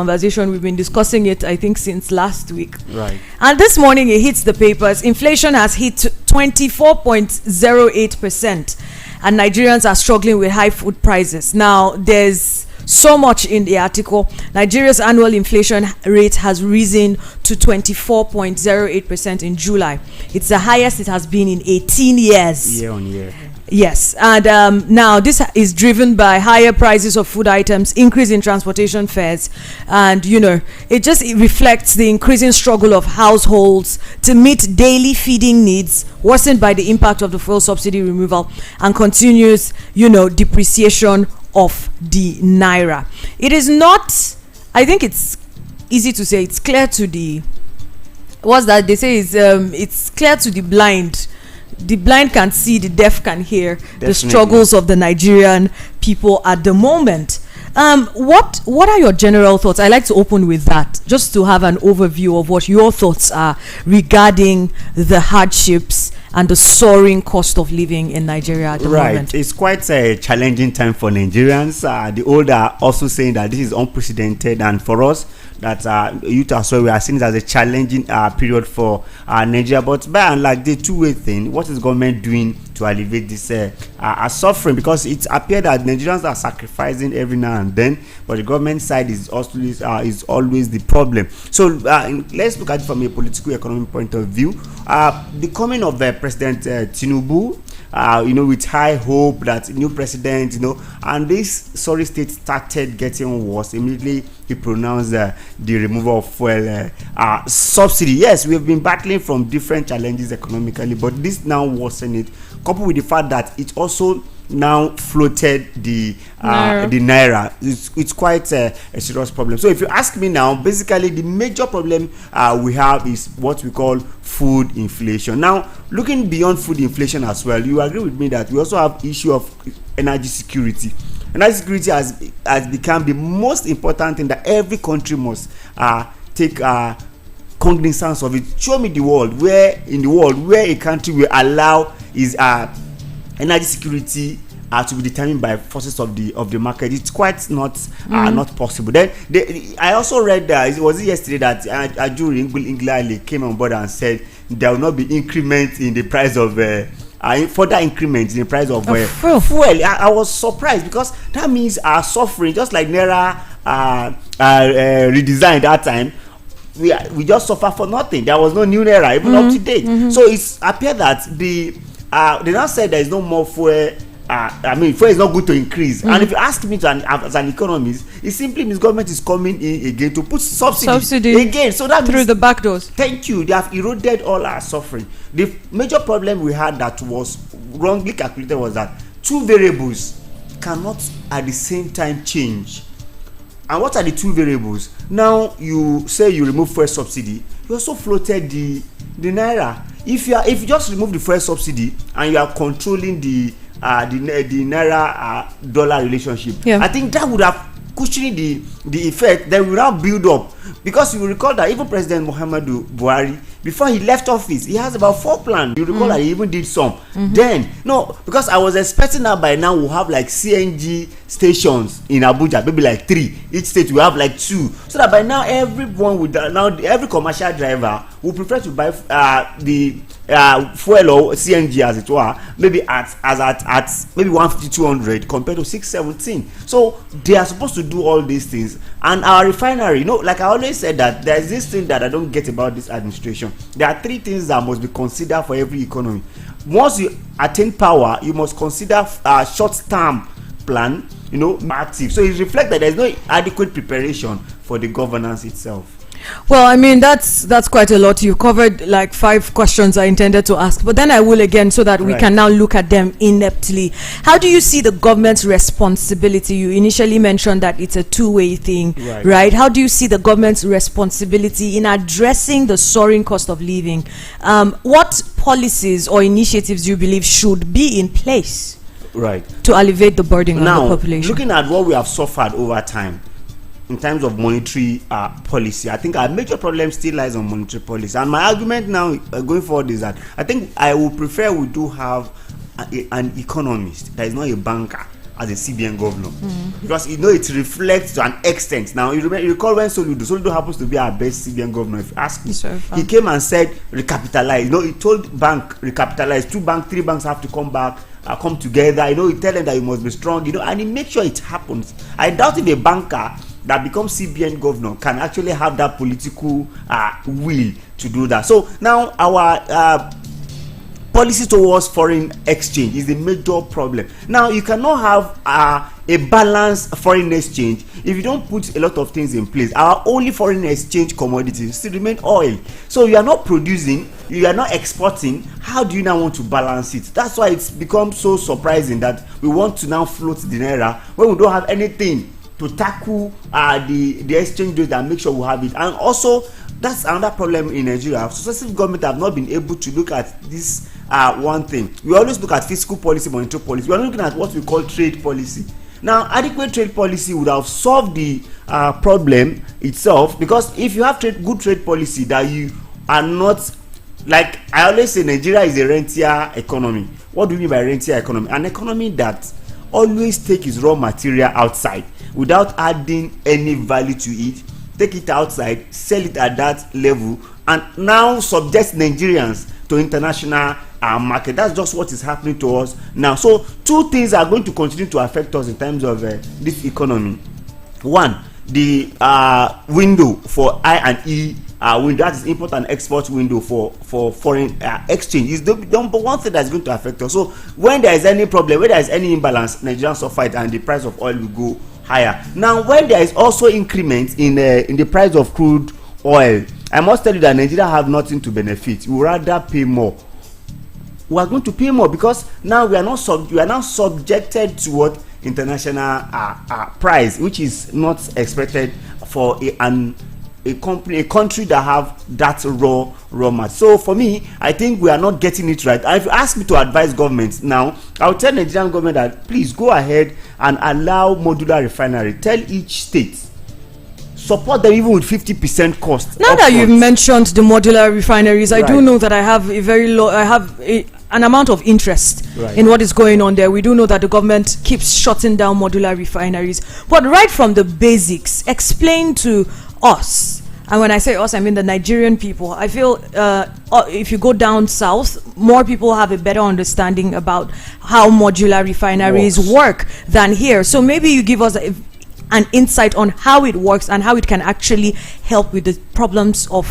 conversation. We've been discussing it, I think, since last week. Right. And this morning it hits the papers. Inflation has hit 24.08%, and Nigerians are struggling with high food prices. Now, there's so much in the article. Nigeria's annual inflation rate has risen to 24.08% in July. It's the highest it has been in 18 years. Year on year. Yes, and now this is driven by higher prices of food items, increase in transportation fares, and it reflects the increasing struggle of households to meet daily feeding needs, worsened by the impact of the fuel subsidy removal and continuous, depreciation of the naira. It is not, I think it's easy to say, it's clear to the, what's that they say is it's clear to the blind. The blind can see, the deaf can hear. Definitely. The struggles of the Nigerian people at the moment. What are your general thoughts? I like to open with that, just to have an overview of what your thoughts are regarding the hardships and the soaring cost of living in Nigeria at the moment. It's quite a challenging time for Nigerians. The old are also saying that this is unprecedented, and for us, that youth as well, we are seeing it as a challenging period for Nigeria. But by and large, the two-way thing, what is government doing to alleviate this suffering? Because it appears that Nigerians are sacrificing every now and then, but the government side is always the problem. So let's look at it from a political economic point of view. The coming of President Tinubu, with high hope that new president, and this sorry state started getting worse. Immediately he pronounced the removal of fuel subsidy. Yes, we have been battling from different challenges economically, but this now worsened it, coupled with the fact that it also now floated the naira. It's quite a serious problem. So if you ask me now, basically the major problem we have is what we call food inflation. Now, looking beyond food inflation as well, you agree with me that we also have issue of energy security. Energy security has become the most important thing that every country must take cognizance of it. Show me the world where a country will allow is energy security to be determined by forces of the market. It's quite not possible. Then I also read it was yesterday that Ajuri Nglale came on board and said there will not be increment in the price of further increment in the price of fuel. I was surprised, because that means our suffering, just like Naira redesigned that time. We just suffer for nothing. There was no new Naira even up to date. So it's appear that they now said there is no more fuel. Fuel is not good to increase. And if you ask me as an economist, it simply means government is coming in again to put subsidy again. So that through the back doors. Thank you. They have eroded all our suffering. The major problem we had that was wrongly calculated was that two variables cannot at the same time change. And what are the two variables? Now you say you remove fuel subsidy, you also floated the naira. If you just remove the fuel subsidy and you are controlling the naira dollar relationship, I think that would have cushioned the effect. Then we now build up, because you will recall that even President Muhammadu Buhari, before he left office, he has about 4 plans. You recall that he even did some. Then because I was expecting that by now we'll have like CNG stations in Abuja, maybe like 3. Each state will have like 2, so that by now everyone would every commercial driver will prefer to buy the fuel or CNG as it were, maybe at maybe 150-200 compared to 617. So they are supposed to do all these things. And our refinery, like I always said, that there is this thing that I don't get about this administration. There are 3 things that must be considered for every economy. Once you attain power, you must consider a short-term plan, active. So it reflects that there is no adequate preparation for the governance itself. Well, I mean, that's quite a lot. You covered like 5 questions I intended to ask, but then I will again, so that we can now look at them ineptly. How do you see the government's responsibility? You initially mentioned that it's a two-way thing, right? How do you see the government's responsibility in addressing the soaring cost of living? What policies or initiatives do you believe should be in place to alleviate the burden on the population? Looking at what we have suffered over time in terms of monetary policy, I think our major problem still lies on monetary policy. And my argument now going forward is that I think I would prefer we do have an economist that is not a banker as a CBN governor, because you know it reflects to an extent. Now you recall when Soludo happens to be our best CBN governor. If you ask me, he came and said recapitalize. You know, he told bank recapitalize. 3 banks have to come back. Come together, you know, you tell them that you must be strong, you know, and he make sure it happens. I doubt if a banker that becomes CBN governor can actually have that political will to do that. So now our policy towards foreign exchange is a major problem. Now you cannot have a balanced foreign exchange if you don't put a lot of things in place. Our only foreign exchange commodity still remain oil. So you are not producing, you are not exporting. How do you now want to balance it? That's why it's become so surprising that we want to now float the naira when we don't have anything to tackle the exchange rate and make sure we have it. And also that's another problem in Nigeria. Successive government have not been able to look at this one thing. We always look at fiscal policy, monetary policy. We are looking at what we call trade policy. Now, adequate trade policy would have solved the problem itself, because if you have good trade policy that you are not, like I always say, Nigeria is a rentier economy. What do we mean by rentier economy? An economy that always take its raw material outside without adding any value to it, take it outside, sell it at that level, and now subject Nigerians to international market. That's just what is happening to us now. So 2 things are going to continue to affect us in terms of this economy. One, the window for I and E window, that is import and export window for foreign exchange, is the number one thing that's going to affect us. So when there is any problem, when there is any imbalance, Nigerians suffer it and the price of oil will go higher. Now when there is also increment in the price of crude oil, I must tell you that Nigeria have nothing to benefit. We would rather pay more. We are going to pay more because now we are not subjected to what international price, which is not expected for a country that have that raw material. So for me, I think we are not getting it right. If you ask me to advise government now, I will tell Nigerian government that please go ahead and allow modular refinery. Tell each state, support them even with 50% cost. Now that you've mentioned the modular refineries, I do know that I have an amount of interest in what is going on there. We do know that the government keeps shutting down modular refineries, but right from the basics, explain to us, and when I say us, I mean the Nigerian people. I feel if you go down south, more people have a better understanding about how modular refineries work than here. So maybe you give us an insight on how it works and how it can actually help with the problems of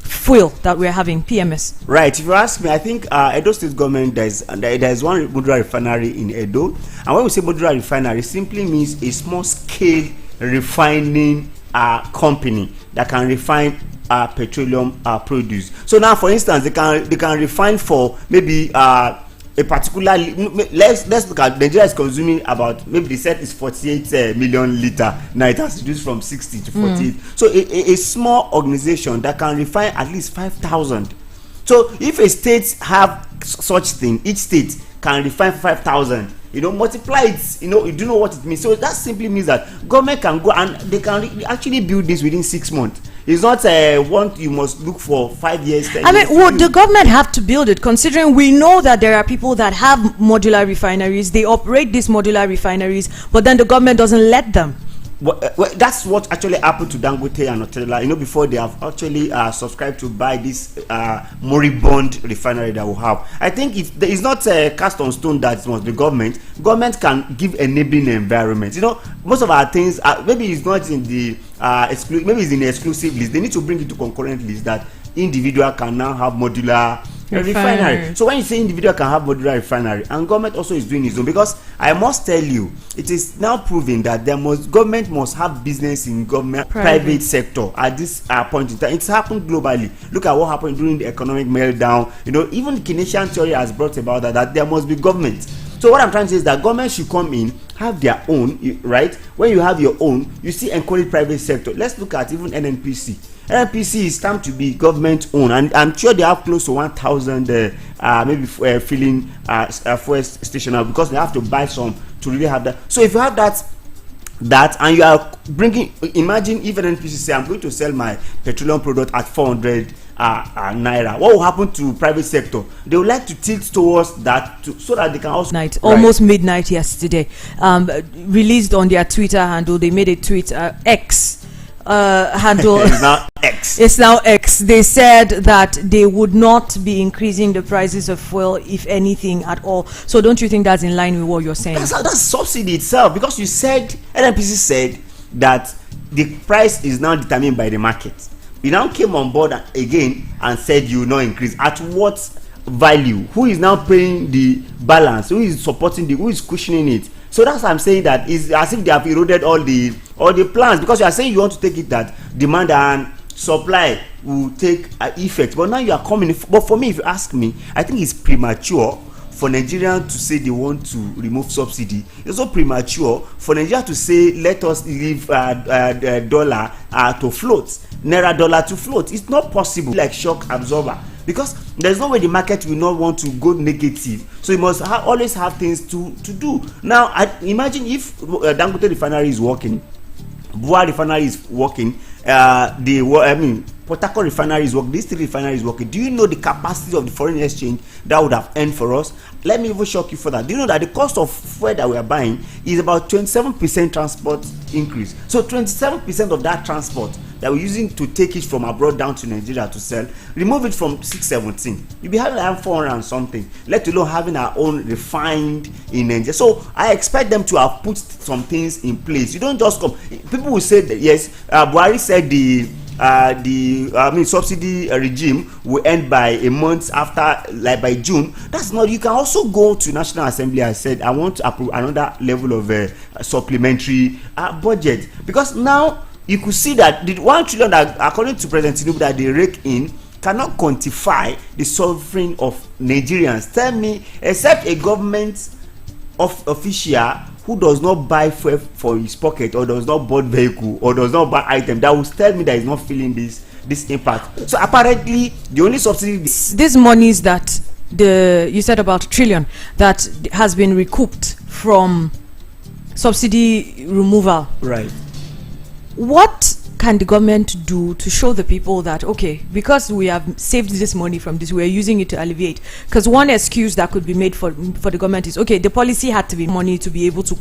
fuel that we're having, PMS. Right. If you ask me, I think Edo State government, there's one modular refinery in Edo, and when we say modular refinery, it simply means a small scale refining company that can refine petroleum produce. So now, for instance, they can refine for maybe a particular, let's look at Nigeria is consuming about, maybe they said it's 48 million liter. Now it has reduced from 60 to 48. So a small organization that can refine at least 5,000. So if a state have such thing, each state can refine 5,000. Multiply it. You do know what it means. So that simply means that government can go and they can actually build this within 6 months. It's not one you must look for 5 years. 10 years. Would the government have to build it, considering we know that there are people that have modular refineries, they operate these modular refineries, but then the government doesn't let them? Well, that's what actually happened to Dangote and Otella. Before they have actually subscribed to buy this moribund refinery that we have. I think it's not cast on stone that it must be government. Government can give enabling environment. Most of our things, maybe it's not in the maybe it's in the exclusive list. They need to bring it to concurrent list that individual can now have modular refinery. So when you say individual can have modular refinery, and government also is doing its own, because I must tell you, it is now proven that government must have business in private sector at this point in time. It's happened globally. Look at what happened during the economic meltdown. Even the Keynesian theory has brought about that there must be government. So what I'm trying to say is that government should come in, have their own, right? When you have your own, you see encourage private sector. Let's look at even NNPC. NNPC is time to be government owned, and I'm sure they have close to 1,000 maybe filling fuel station, because they have to buy some to really have that. So if you have that and you are bringing, imagine if NNPC say I'm going to sell my petroleum product at 400 naira. What will happen to private sector? They would like to tilt towards that so that they can also almost midnight yesterday, released on their Twitter handle. They made a tweet X handle. It's now X. It's now X. They said that they would not be increasing the prices of fuel, if anything at all. So don't you think that's in line with what you're saying? That's subsidy itself, because you said, NNPC said that the price is now determined by the market. You now came on board again and said you will not increase. At what value? Who is now paying the balance? Who is supporting who is cushioning it? So that's why I'm saying that it's as if they have eroded all the plans, because you are saying you want to take it that demand and supply will take effect, but now you are coming. But for me, if you ask me, I think it's premature for Nigeria to say they want to remove subsidy. It's also premature for Nigeria to say let us leave dollar to float, naira dollar to float. It's not possible, like shock absorber, because there's no way the market will not want to go negative. So you must always have things to do. Now, imagine if Dangote refinery is working, Bua refinery is working, Port Harcourt refinery is working, these three refineries working. Do you know the capacity of the foreign exchange that would have earned for us? Let me even shock you further. Do you know that the cost of fuel that we are buying is about 27% transport increase? So 27% of that transport that we're using to take it from abroad down to Nigeria to sell, remove it from 617, you'll be having around 400 and something, let alone having our own refined in Nigeria. So I expect them to have put some things in place. You don't just come. People will say that yes, Buhari said the subsidy regime will end by a month after, like by June. That's not. You can also go to National Assembly and said, I want to approve another level of supplementary budget, because now you could see that the 1 trillion that, according to President Tinubu, that they rake in cannot quantify the suffering of Nigerians. Tell me, except a government official who does not buy fuel for his pocket, or does not buy vehicle, or does not buy item, that will tell me that he's not feeling this impact. So apparently the only subsidy, these monies that you said about $1 trillion that has been recouped from subsidy removal, right? What can the government do to show the people that, okay, because we have saved this money from this, we're using it to alleviate? Because one excuse that could be made for the government is, okay, the policy had to be money to be able to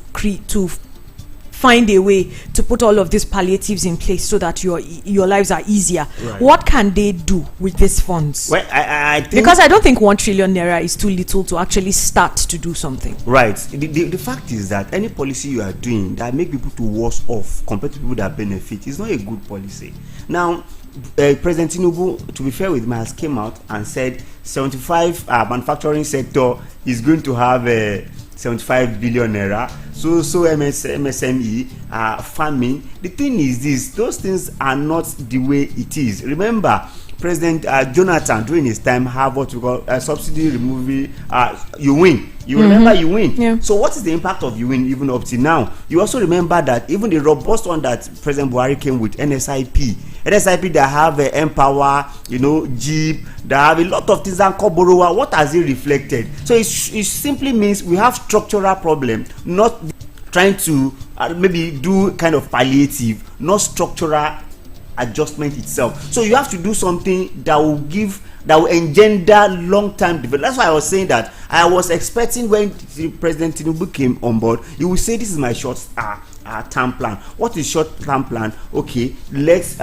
find a way to put all of these palliatives in place so that your lives are easier. Right. What can they do with these funds? Well, I think, because I don't think 1 trillion naira is too little to actually start to do something. Right. The fact is that any policy you are doing that make people to worse off compared to people that benefit is not a good policy. Now, President Tinubu, to be fair with me, has came out and said 75 manufacturing sector is going to have 75 billion naira. So MSME, farming. The thing is this: those things are not the way it is. Remember, President Jonathan during his time have what we call subsidy removal. You win. You remember you win. Yeah. So what is the impact of you win even up to now? You also remember that even the robust one that President Buhari came with, NSIP that have Empower, Jeep, that have a lot of things, and Koborowa. What has it reflected? So it simply means we have structural problem, not trying to maybe do kind of palliative, not structural adjustment itself. So you have to do something that will engender long-term development. That's why I was saying that I was expecting when President Tinubu came on board, you will say this is my short term plan. What is short term plan? Okay, let's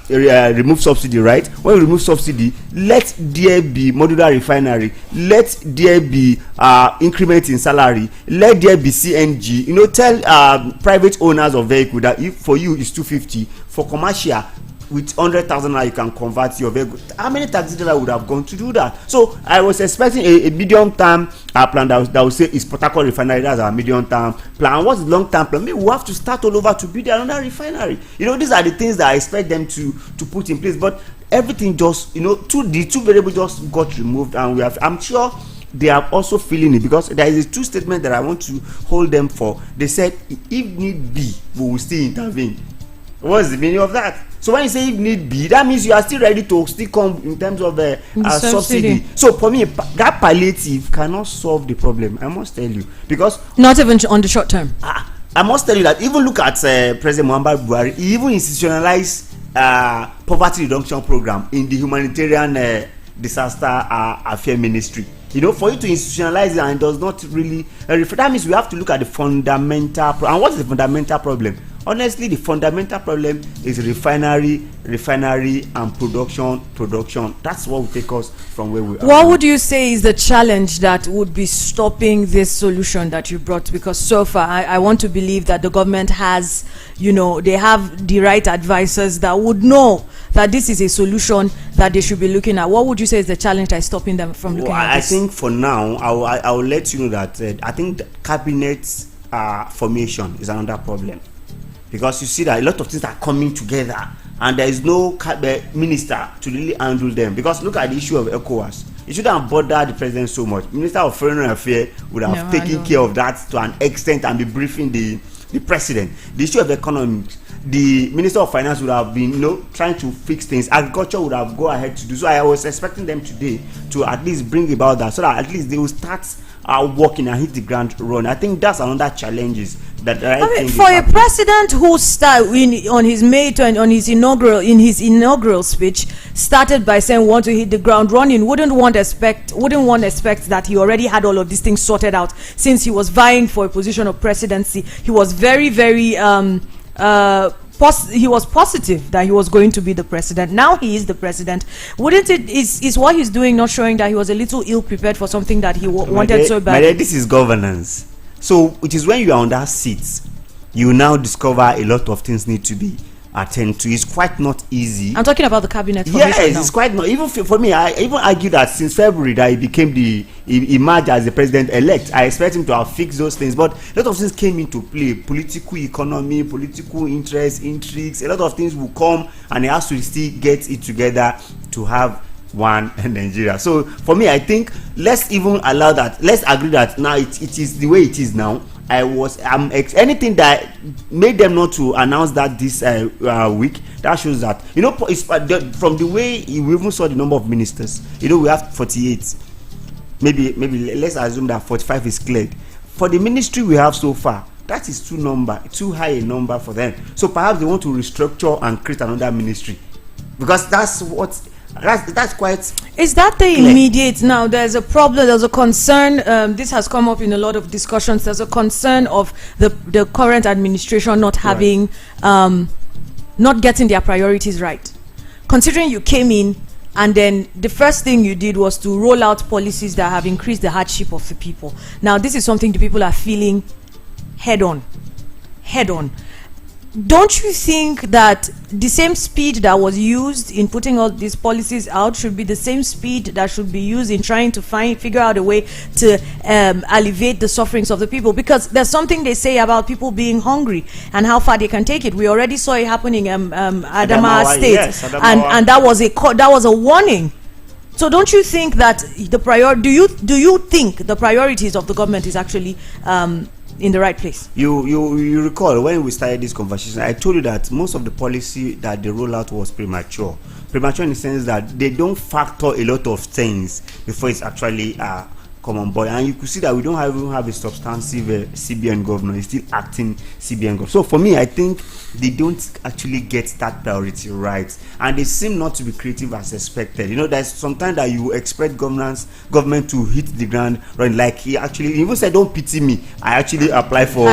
remove subsidy, right? When we remove subsidy, let there be modular refinery, let there be increment in salary, let there be CNG. Tell private owners of vehicle that if for you it's 250, for commercial with 100,000 now you can convert your vehicle. How many taxi drivers would have gone to do that? So I was expecting a medium term plan that would say is Port Harcourt refinery. That's our medium term plan. What's the long term plan? Maybe we'll have to start all over to build another refinery. These are the things that I expect them to put in place. But everything just the two variables just got removed, and I'm sure they are also feeling it, because there is a true statement that I want to hold them for. They said if need be we will still intervene. What's the meaning of that? So when you say if need be, that means you are still ready to still come in terms of the subsidy. So for me, that palliative cannot solve the problem. I must tell you, because not even on the short term. I must tell you that even look at President Muhammadu Buhari. He even institutionalized poverty reduction program in the humanitarian disaster affair ministry. You know, for you to institutionalize it and it does not really that means we have to look at the fundamental and what is the fundamental problem? Honestly, the fundamental problem is refinery and production. That's what will take us from where we are. What would you say is the challenge that would be stopping this solution that you brought? Because so far, I want to believe that the government has, they have the right advisors that would know that this is a solution that they should be looking at. What would you say is the challenge that is stopping them from looking at this? I think for now, I will let you know that I think the cabinet formation is another problem. Because you see that a lot of things are coming together and there is no minister to really handle them. Because look at the issue of ECOWAS. It shouldn't have bothered the president so much. Minister of Foreign Affairs would have taken care of that to an extent and be briefing the president. The issue of economics, the Minister of Finance would have been trying to fix things. Agriculture would have go ahead to do so. I was expecting them today to at least bring about that so that at least they will start working and hit the ground run. I think that's another challenge that for a president who on his inaugural speech started by saying want to hit the ground running, wouldn't one expect that he already had all of these things sorted out since he was vying for a position of presidency. He was very he was positive that he was going to be the president. Now he is the president. Wouldn't it is what he's doing not showing that he was a little ill prepared for something that he wanted so badly? This is governance. So it is when you are on that seat, you now discover a lot of things need to be attended to. It's quite not easy. I'm talking about the cabinet formation. Yes, now. It's quite not. Even for me, I even argue that since February that he emerged as the president-elect. I expect him to have fixed those things, but a lot of things came into play. Political economy, political interests, intrigues. A lot of things will come, and he has to still get it together to have one Nigeria. So for me, I think let's even allow that. Let's agree that now it is the way it is now. Anything that made them not to announce that this week, that shows that it's from the way we even saw the number of ministers. We have 48. Maybe let's assume that 45 is cleared. For the ministry we have so far, that is too high a number for them. So perhaps they want to restructure and create another ministry, because that's quite. Is that the immediate? Now there's a problem, there's a concern, this has come up in a lot of discussions. There's a concern of the current administration not having not getting their priorities right, considering you came in and then the first thing you did was to roll out policies that have increased the hardship of the people. Now this is something the people are feeling head on. Don't you think that the same speed that was used in putting all these policies out should be the same speed that should be used in trying to figure out a way to alleviate the sufferings of the people? Because there's something they say about people being hungry and how far they can take it. We already saw it happening in Adamawa State, yes, and that was a warning. So don't you think that do you think the priorities of the government is actually in the right place? You recall when we started this conversation, I told you that most of the policy that they roll out was premature in the sense that they don't factor a lot of things before it's actually come on board. And you could see that we don't even have a substantive CBN governor. He's still acting CBN governor. So for me, I think they don't actually get that priority right, and they seem not to be creative as expected. There's sometimes that you expect government to hit the ground running. Like he even said, "Don't pity me. I applied for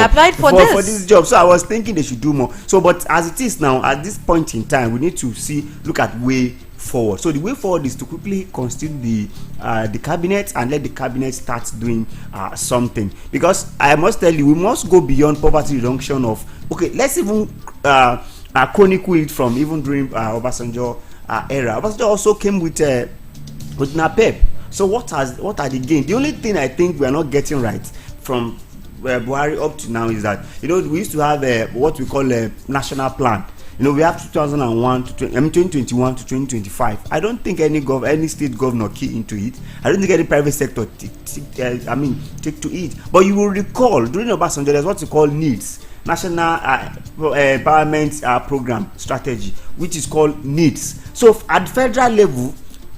this job." So I was thinking they should do more. So, but as it is now, at this point in time, we need to look at way forward. So the way forward is to quickly constitute the cabinet and let the cabinet start doing something, because I must tell you, we must go beyond poverty reduction let's even chronicle it from even during Obasanjo era. Obasanjo also came with NAPEP. So what are the gains? The only thing I think we are not getting right from Buhari up to now is that we used to have what we call a national plan. We have 2021 to 2025. I don't think any state governor key into it. I don't think any private sector take to it. But you will recall during Obasanjo, there's what you call NEEDS, National Empowerment Program Strategy, which is called NEEDS. So at federal level,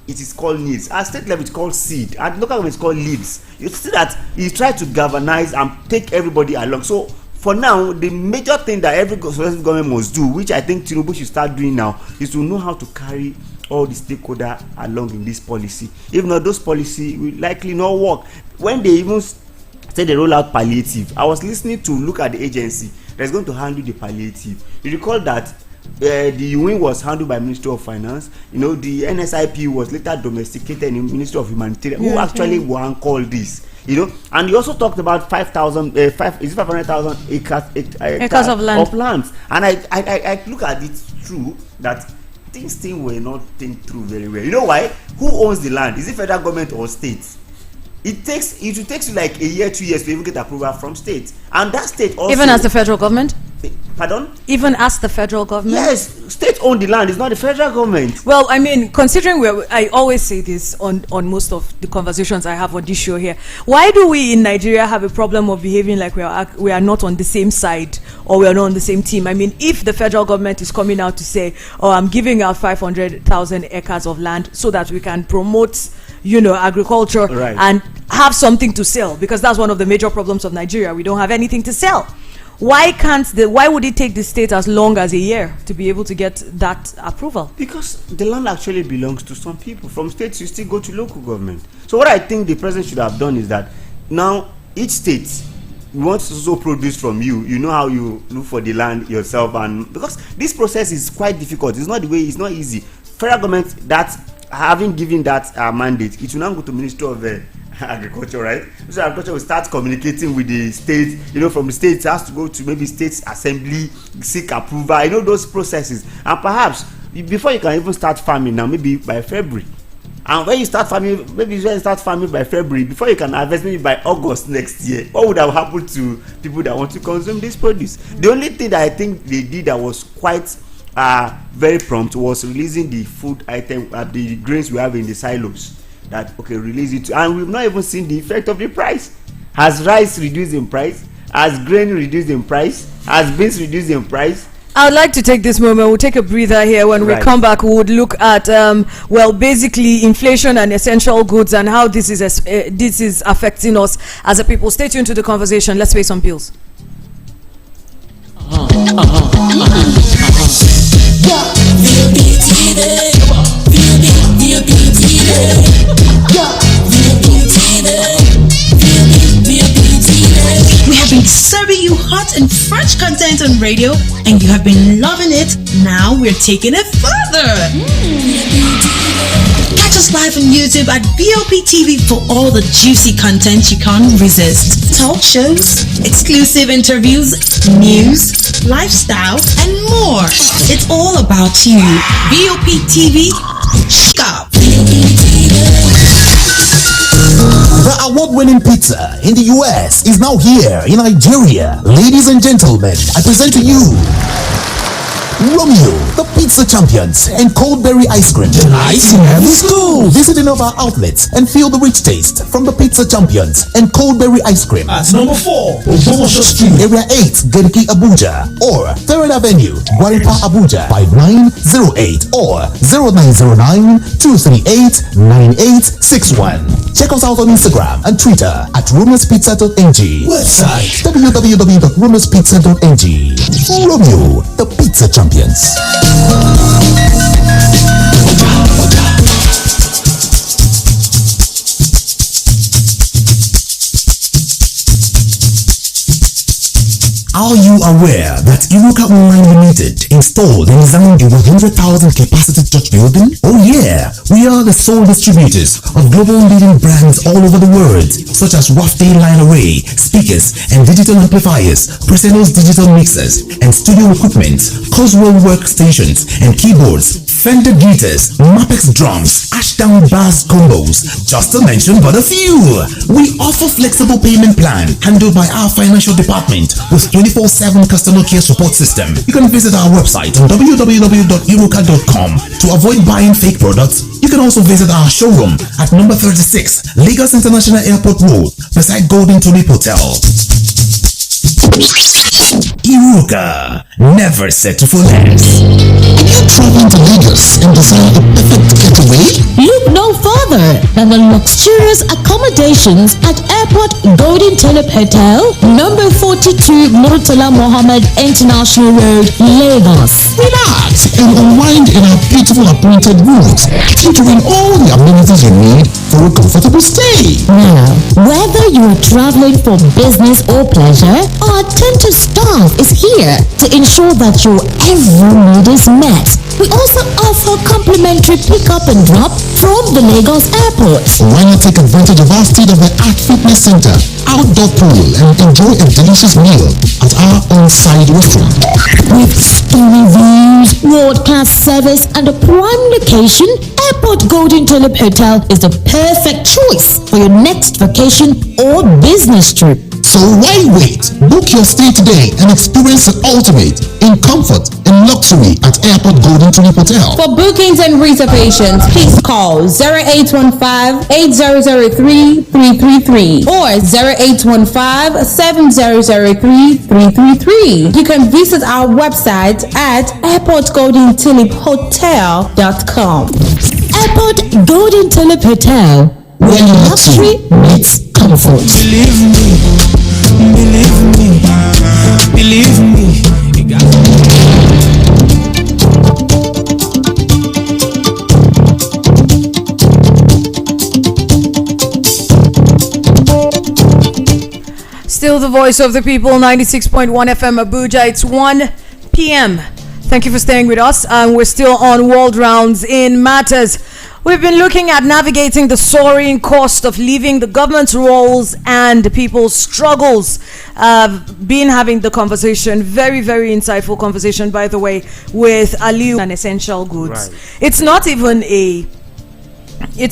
it is called NEEDS. At state level, it's called SEED. At local level, it's called LEADS. You see that he tried to galvanize and take everybody along. So for now, the major thing that every successive government must do, which I think Tinubu should start doing now, is to know how to carry all the stakeholders along in this policy. If not, those policy will likely not work. When they even say they roll out palliative, I was listening to look at the agency that's going to handle the palliative. You recall that the wing was handled by Ministry of Finance. The NSIP was later domesticated in Ministry of Humanitarian. Who actually will call this? And he also talked about 500,000 acres of land. And I look at it true that things were not think through very well. You know why? Who owns the land? Is it federal government or state? It will take you like a year, 2 years to even get approval from state, and that state also. Even as the federal government. Pardon? Even as the federal government? Yes, state own the land, it's not the federal government. Well, I mean, considering I always say this on most of the conversations I have on this show here. Why do we in Nigeria have a problem of behaving like we are not on the same side, or we are not on the same team? I mean, if the federal government is coming out to say, "Oh, I'm giving out 500,000 acres of land so that we can promote, agriculture," right, and have something to sell, because that's one of the major problems of Nigeria. We don't have anything to sell. Why would it take the state as long as a year to be able to get that approval? Because the land actually belongs to some people. From states, you still go to local government. So what I think the president should have done is that now each state wants to also produce from you. You know how you look for the land yourself, and because this process is quite difficult. It's not not easy. Federal government, that having given that mandate, it will now go to Ministry of Agriculture, right? So agriculture will start communicating with the state. From the state, it has to go to maybe state assembly, seek approval. Those processes. And perhaps before you can even start farming now, maybe by February. And when you start farming, by February, before you can harvest maybe by August next year. What would have happened to people that want to consume this produce? The only thing that I think they did that was quite very prompt was releasing the food item, the grains we have in the silos. That release it, and we've not even seen the effect of the price. Has rice reduced in price? Has grain reduced in price? Has beans reduced in price? I would like to take this moment. We'll take a breather here. When we come back, we would look at basically inflation and essential goods and how this is affecting us as a people. Stay tuned to the conversation. Let's pay some bills. We have been serving you hot and fresh content on radio, and you have been loving it. Now we're taking it further. Catch us live on YouTube at BOP TV for all the juicy content you can't resist. Talk shows, exclusive interviews, news, lifestyle, and more. It's all about you. BOP TV, stop. The award-winning pizza in the US is now here in Nigeria. Ladies and gentlemen, I present to you Romeo, the pizza champions, and cold berry ice cream. Nice. Let's go. Visit any of our outlets and feel the rich taste from the pizza champions and cold berry ice cream. At number 4, Ogbomosho Street, Area 8, Geriki, Abuja, or 3rd Avenue, Guaripa, Abuja, 5908 or 0909-238-9861. Check us out on Instagram and Twitter at romeospizza.ng. Website www.romeospizza.ng. Romeo, the pizza champions. Are you aware that Iruka Online Limited installed and designed a 100,000 capacity church building? Oh yeah, we are the sole distributors of global leading brands all over the world, such as Wafday Line Array, speakers and digital amplifiers, Preseno's digital mixers and studio equipment, Coswell workstations and keyboards, Fender guitars, Mapex drums, Ashdown bass combos, just to mention but a few. We offer flexible payment plan handled by our financial department with 24/7 customer care support system. You can visit our website on www.iruka.com to avoid buying fake products. You can also visit our showroom at number 36 Lagos International Airport Road beside Golden Tulip Hotel. Iruka, never settle for less. Are you traveling to Lagos and desire the perfect getaway? Look no further than the luxurious accommodations at Airport Golden Tulip Hotel, number 42 Murtala Mohammed International Road, Lagos. Relax and unwind in our beautiful appointed rooms, featuring all the amenities you need for a comfortable stay. Now, whether you are traveling for business or pleasure, our attentive staff is here to ensure that your every need is met. We also offer complimentary pick-up and drop from the Lagos airport. Why not take advantage of our state-of-the-art fitness center, outdoor pool, and enjoy a delicious meal at our on-site restaurant? With stormy views, world-class service, and a prime location, Airport Golden Tulip Hotel is the perfect choice for your next vacation or business trip. So why wait? Book your stay today and experience the ultimate in comfort and luxury at Airport Golden Tulip Hotel. For bookings and reservations, please call 0815-8003-333 or 0815-7003-333. You can visit our website at airportgoldentuliphotel.com. Airport Golden Tulip Hotel, where luxury meets comfort. Believe me. You got Still the voice of the people, 96.1 FM Abuja. It's 1 p.m. Thank you for staying with us. We're still on World Rounds in Matters. We've been looking at navigating the soaring cost of living, the government's roles, and people's struggles. Been having the conversation, very, very insightful conversation, by the way, with Aliu and essential goods. Right. It's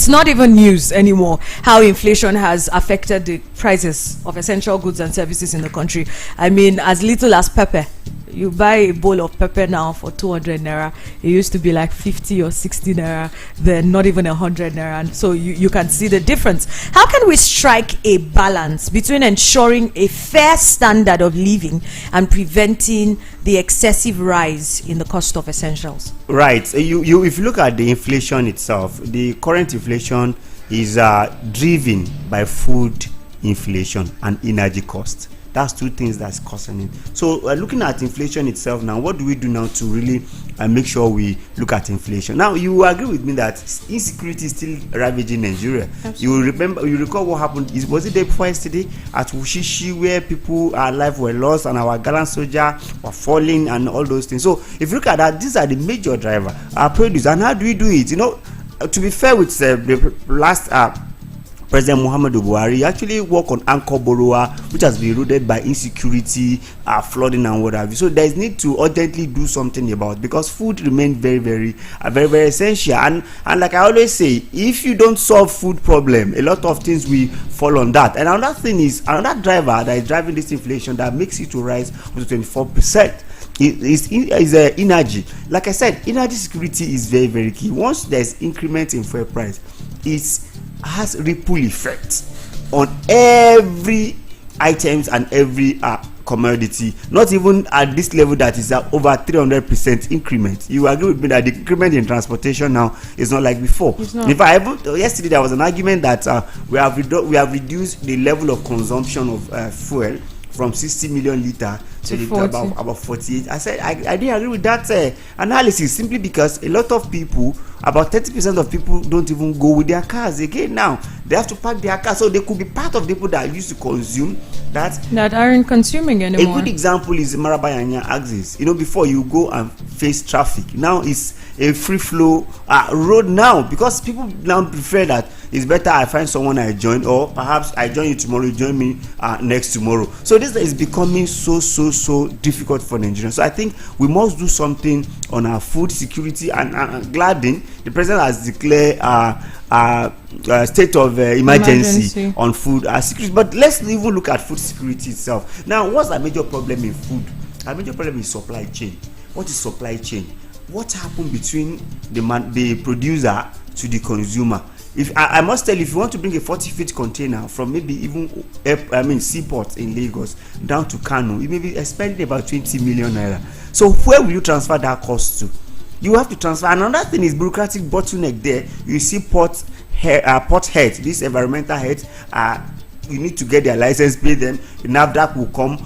not even news anymore how inflation has affected the prices of essential goods and services in the country. I mean, as little as pepper. You buy a bowl of pepper now for 200 naira. It used to be like 50 or 60 naira, then not even 100 naira. And so you can see the difference. How can we strike a balance between ensuring a fair standard of living and preventing the excessive rise in the cost of essentials? Right. You if you look at the inflation itself, the current inflation is driven by food inflation and energy cost. That's two things that's causing it. So looking at inflation itself now, what do we do now to really make sure we look at inflation? Now, you agree with me that insecurity is still ravaging Nigeria. Absolutely. You recall what happened, was it day before yesterday at Wushishi, where people life were lost and our gallant soldier were falling and all those things. So if you look at that, these are the major driver, our produce. And how do we do it? You know, to be fair with the last President Muhammadu Buhari actually worked on anchor borrower, which has been eroded by insecurity, flooding, and what have you. So there is need to urgently do something about it, because food remains very, very essential. And like I always say, if you don't solve food problem, a lot of things will fall on that. And another thing is, another driver that is driving this inflation that makes it to rise up to 24%. Is energy. Like I said, energy security is very, very key. Once there's increment in fuel price, it has ripple effect on every items and every commodity. Not even at this level that is at over 300% increment. You agree with me that the increment in transportation now is not like before. In fact, yesterday there was an argument that we have reduced the level of consumption of fuel from 60 million litre to about 48. I said I didn't agree with that analysis, simply because a lot of people, about 30% of people, don't even go with their cars again now. They have to park their cars, so they could be part of the people that used to consume that aren't consuming anymore. A good example is Marabayanya axis. You know, before you go and face traffic, now it's a free flow road now, because people now prefer that it's better I find someone I join, or perhaps I join you tomorrow, you join me next tomorrow. So this is becoming so difficult for Nigerians. So I think we must do something on our food security, and gladden the president has declared state of emergency on food security. But let's even look at food security itself. Now, what's the major problem in food? Our major problem is supply chain. What is supply chain? What happened between the producer to the consumer? If I must tell you, if you want to bring a 40-feet container from maybe even seaport in Lagos down to Kano, you may be spending about 20 million naira. So where will you transfer that cost to? You have to transfer. Another thing is bureaucratic bottleneck there. You see port heads, these environmental heads, you need to get their license, pay them. NAFDAC will come,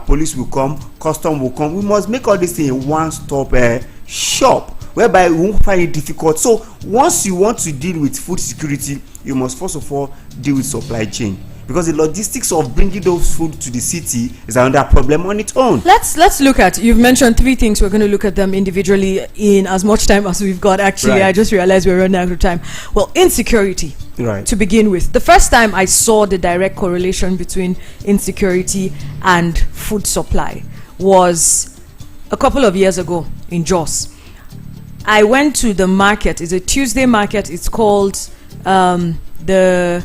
police will come, custom will come. We must make all this thing a one-stop shop, whereby we won't find it difficult. So once you want to deal with food security, you must first of all deal with supply chain, because the logistics of bringing those food to the city is another problem on its own. Let's look at, you've mentioned 3 things. We're going to look at them individually in as much time as we've got. Actually, Right. I just realized we're running out of time. Well, insecurity, Right. to begin with. The first time I saw the direct correlation between insecurity and food supply was a couple of years ago in Jos. I went to the market. It's a Tuesday market. It's called the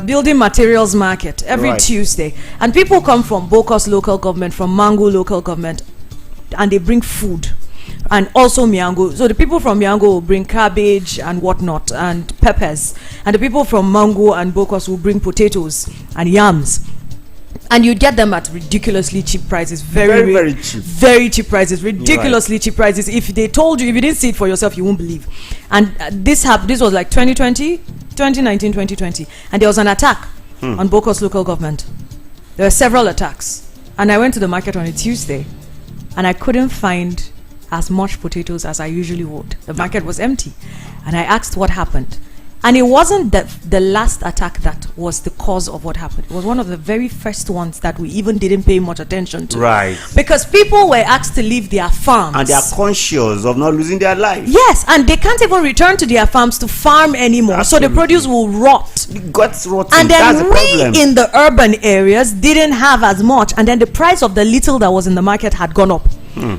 building materials market every Right. Tuesday, and people come from Bokos local government, from Mango local government, and they bring food, and also Miango. So the people from Miango will bring cabbage and whatnot and peppers, and the people from Mango and Bokos will bring potatoes and yams. And you get them at ridiculously cheap prices. Very cheap. Very cheap prices. Ridiculously cheap prices. If they told you, if you didn't see it for yourself, you won't believe. And this was like 2019, 2020. And there was an attack on Bokos local government. There were several attacks. And I went to the market on a Tuesday, and I couldn't find as much potatoes as I usually would. The market was empty. And I asked what happened. And it wasn't the last attack that was the cause of what happened. It was one of the very first ones that we even didn't pay much attention to. Right. Because people were asked to leave their farms. And they are conscious of not losing their life. Yes, and they can't even return to their farms to farm anymore. Absolutely. So the produce will rot. It got rotten. And That's then the problem. we in the urban areas didn't have as much. And then the price of the little that was in the market had gone up.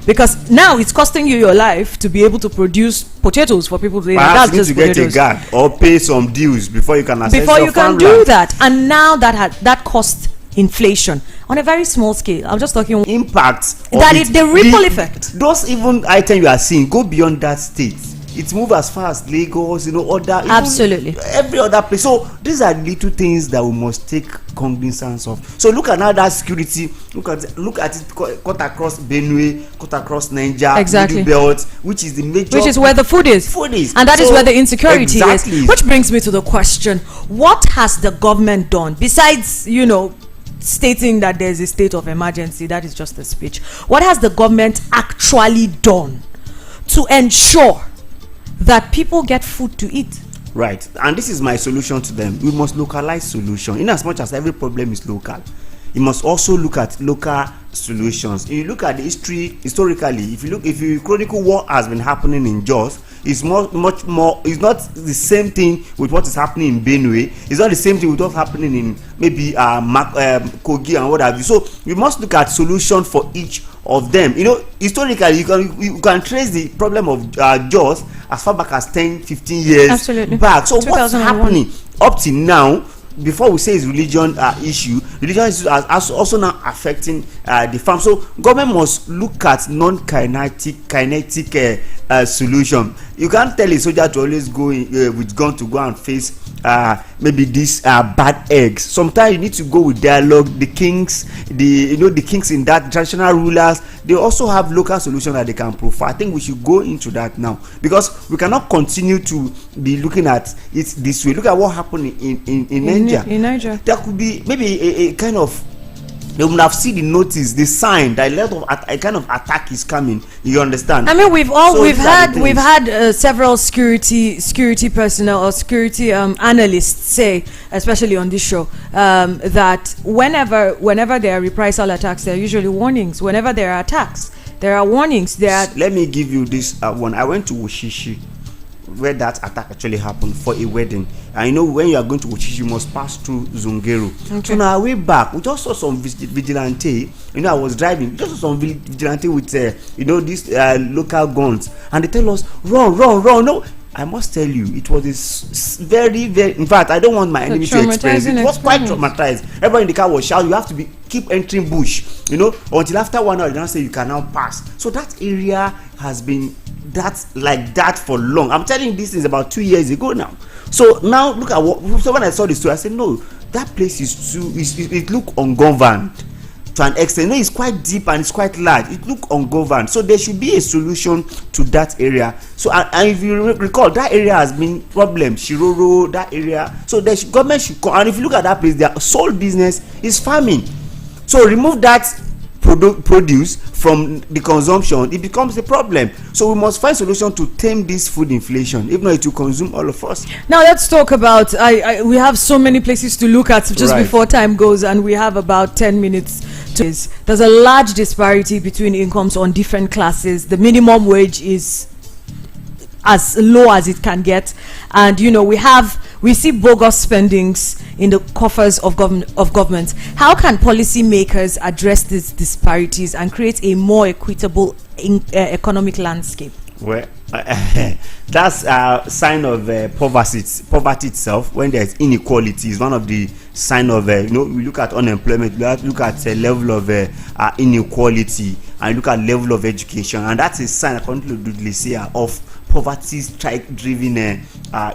Because now it's costing you your life to be able to produce potatoes for people to eat. Perhaps That's you need just to get a potatoes. guard or pay some dues before you can access Before your you can farmland. do that. And now that cost inflation on a very small scale. I'm just talking Impact of that it. is the ripple effect. Those even items you are seeing go beyond that state. It moves as far as Lagos, other even Absolutely. every other place. So these are little things that we must take cognizance of. So look at now that security. Look at it cut across Benue, cut across Niger, Exactly. Middle Belt, which is the major. Which is where the food is. And that is So, where the insecurity exactly. is. Which brings me to the question, what has the government done besides, stating that there's a state of emergency? That is just a speech. What has the government actually done to ensure that people get food to eat? Right, and this is my solution to them. We must localize solution. In as much as every problem is local, you must also look at local solutions. If you look at the historically, if you chronicle what has been happening in Jos, it's much more. It's not the same thing with what is happening in Benue. It's not the same thing with what's happening in maybe Kogi and what have you. So we must look at solution for each of them. Historically, you can trace the problem of Jos as far back as 10-15 years Absolutely. back. So what's 2001. happening up to now? Before we say it's religion religion is also now affecting the farm. So government must look at non-kinetic solution. You can't tell a soldier to always go with gun to go and face maybe these bad eggs. Sometimes you need to go with dialogue. The kings in that traditional rulers, they also have local solutions that they can provide. I think we should go into that now, because we cannot continue to be looking at it this way. Look at what happened in Niger. In Niger. There could be maybe a kind of, they would have seen the notice, the sign that a kind of attack is coming. You understand? I mean, we've these are the things. had several security personnel or security analysts say, especially on this show, that whenever there are reprisal attacks, there are usually warnings. Whenever there are attacks, there are warnings. Let me give you this one. I went to Wushishi, where that attack actually happened, for a wedding. And when you are going to Wushishi, you must pass through Zungeru. Okay. So on our way back, we just saw some vigilante. I was driving, just saw some vigilante with these local guns, and they tell us run. No, I must tell you, it was very, very. In fact, I don't want my enemy to experience it. It was quite traumatized. Everybody in the car was shouting, "You have to keep entering bush," until after 1 hour they now say you can now pass. So that area has been like that for long. I'm telling you, this is about 2 years ago now. So now look at so when I saw this story, I said no, that place is it look ungoverned. to an extent. It's quite deep and it's quite large. It look ungoverned. So there should be a solution to that area. So and if you recall, that area has been problem. Shiroro, that area. So the government should come. And if you look at that place, their sole business is farming. So remove that produce from the consumption, it becomes a problem. So we must find solution to tame this food inflation. If not, it will consume all of us. Now let's talk about we have so many places to look at just Right. before time goes, and we have about 10 minutes to this. There's a large disparity between incomes on different classes. The minimum wage is as low as it can get, and we see bogus spendings in the coffers of government. How can policymakers address these disparities and create a more equitable economic landscape? Well, that's a sign of poverty itself. When there's inequality, is one of the sign of we look at unemployment, we have to look at level of inequality, and look at level of education, and that's a sign, according to Dudley, of poverty strike-driven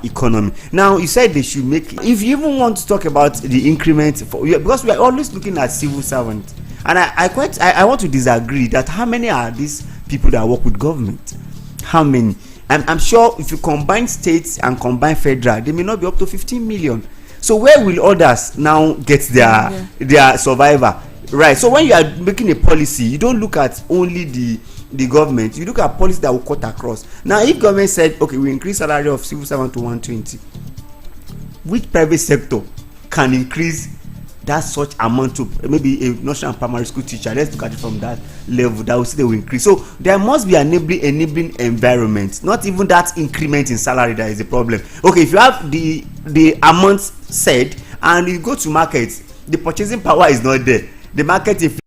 economy. Now, you said they should make. If you even want to talk about the increment, because we are always looking at civil servants, and I want to disagree that how many are these people that work with government? How many? I'm sure if you combine states and combine federal, they may not be up to 15 million. So where will others now get their survivor? Right. So when you are making a policy, you don't look at only the government, you look at policy that will cut across. Now, if government said, okay, we increase salary of civil servant to 120, which private sector can increase that such amount to maybe a national primary school teacher? Let's look at it from that level. That will say they will increase. So there must be an enabling environment, not even that increment in salary that is the problem. Okay, if you have the amount said and you go to market, the purchasing power is not there. The market inflation